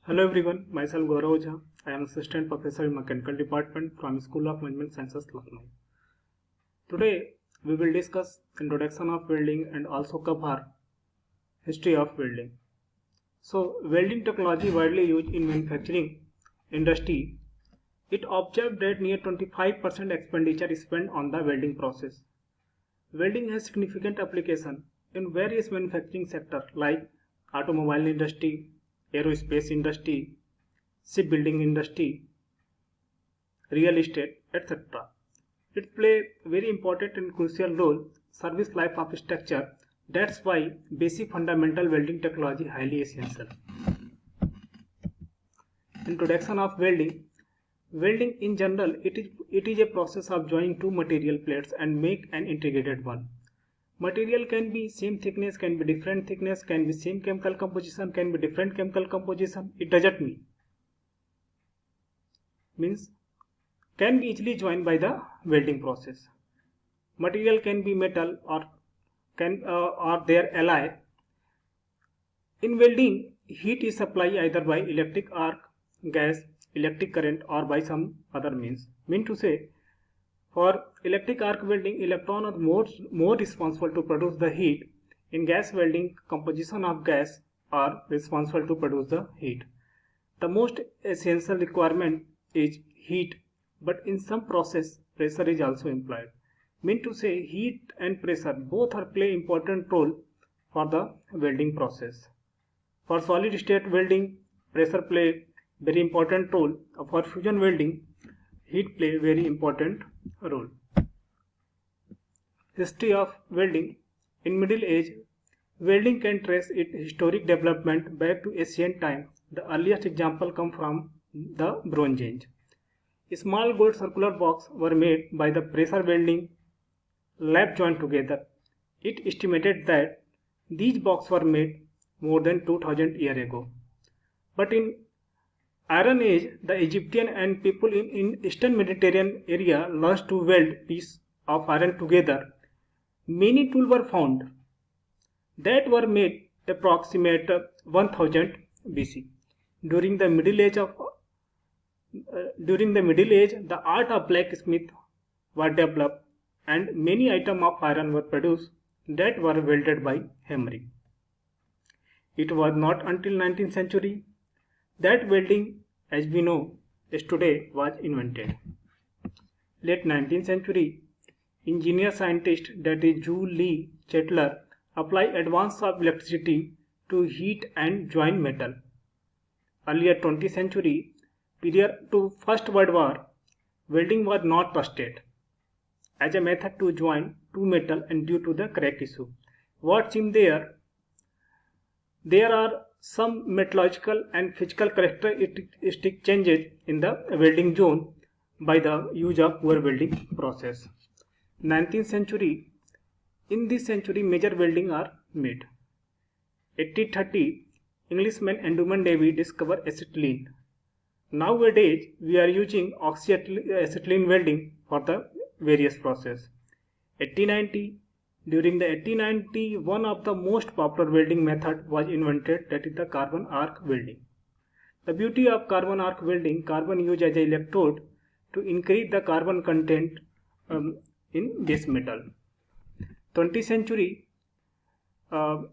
Hello everyone, myself Gaurav Jha. I am Assistant Professor in Mechanical Department from School of Management Sciences, Lucknow. Today we will discuss introduction of welding and also cover history of welding. So welding technology widely used in manufacturing industry. It observed that near 25% expenditure is spent on the welding process. Welding has significant application in various manufacturing sectors like automobile industry, aerospace industry, shipbuilding industry, real estate, etc. It plays very important and crucial role service life of structure. That's why basic fundamental welding technology highly essential. Introduction of welding. Welding in general, it is a process of joining two material plates and make an integrated one. Material can be same thickness, can be different thickness, can be same chemical composition, can be different chemical composition. It doesn't means can be easily joined by the welding process. Material can be metal or their ally. In welding, heat is supplied either by electric arc, gas, electric current, or by some other means. Mean to say, for electric arc welding, electrons are more responsible to produce the heat. In gas welding, composition of gas are responsible to produce the heat. The most essential requirement is heat, but in some process, pressure is also employed. Mean to say, heat and pressure both are play important role for the welding process. For solid state welding, pressure play very important role. For fusion welding, heat play very important role. History of welding. In Middle Age, welding can trace its historic development back to ancient times. The earliest example come from the Bronze Age. Small gold circular boxes were made by the pressure welding lab joined together. It estimated that these boxes were made more than 2000 years ago. But in Iron Age, the Egyptian and people in Eastern Mediterranean area learned to weld pieces of iron together. Many tools were found that were made approximate 1000 BC. During the Middle Age, the art of blacksmith was developed, and many items of iron were produced that were welded by hammering. It was not until 19th century that welding, as we know is today, was invented. Late 19th century, engineer scientist that is Jules Chatelain applied advance of electricity to heat and join metal. Earlier 20th century, period to First World War, welding was not trusted as a method to join two metal and due to the crack issue. What seemed there are some metallurgical and physical characteristic changes in the welding zone by the use of poor welding process. 19th century, in this century major welding are made. 1830, Englishman Edmund Davy discovered acetylene. Nowadays we are using oxyacetylene welding for the various process. 1890, during the 1890, one of the most popular welding method was invented, that is the carbon arc welding. The beauty of carbon arc welding, carbon used as an electrode to increase the carbon content in this metal. 20th century,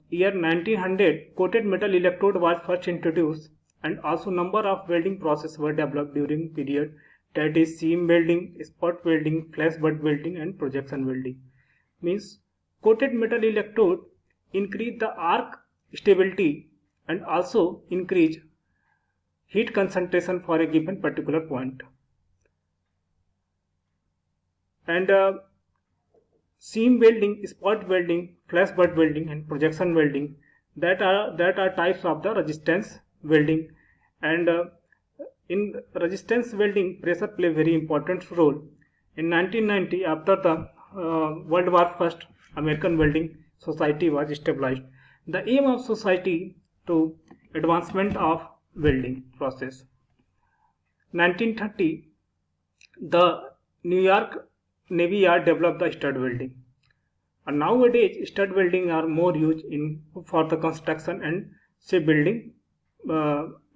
year 1900, coated metal electrode was first introduced, and also number of welding processes were developed during period, that is seam welding, spot welding, flash butt welding, and projection welding. Means coated metal electrode increase the arc stability and also increase heat concentration for a given particular point. And seam welding, spot welding, flash butt welding, and projection welding, that are types of the resistance welding. And in resistance welding, pressure play very important role. In 1990, after the World War I, American Welding Society was established. The aim of society to advancement of welding process. 1930, the New York Navy Yard developed the stud welding. And nowadays, stud welding are more used for the construction and shipbuilding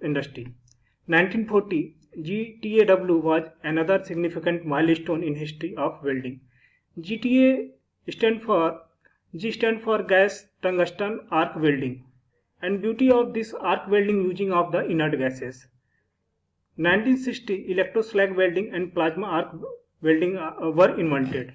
industry. 1940, GTAW was another significant milestone in history of welding. GTA stand for G stand for gas tungsten arc welding, and beauty of this arc welding using of the inert gases. 1960, electroslag welding and plasma arc welding were invented.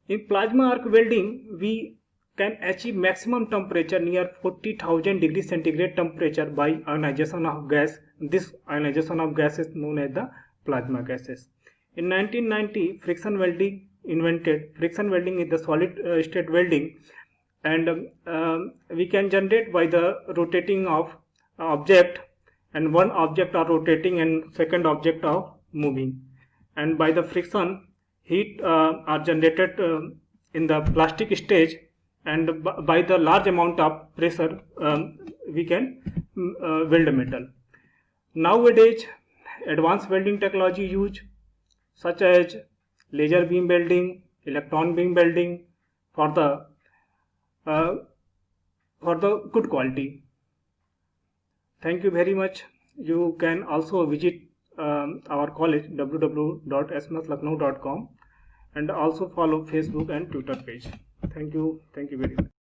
In plasma arc welding, we can achieve maximum temperature near 40,000 degrees centigrade temperature by ionization of gas. This ionization of gas is known as the plasma gases. In 1990, friction welding invented. Friction welding is the solid state welding, and we can generate by the rotating of object, and one object are rotating and second object are moving, and by the friction heat are generated in the plastic stage, and by the large amount of pressure we can weld metal. Nowadays advanced welding technology used, such as laser beam welding, electron beam welding for the good quality. Thank you very much. You can also visit our college www.smathlakno.com, and also follow Facebook and Twitter page. Thank you very much.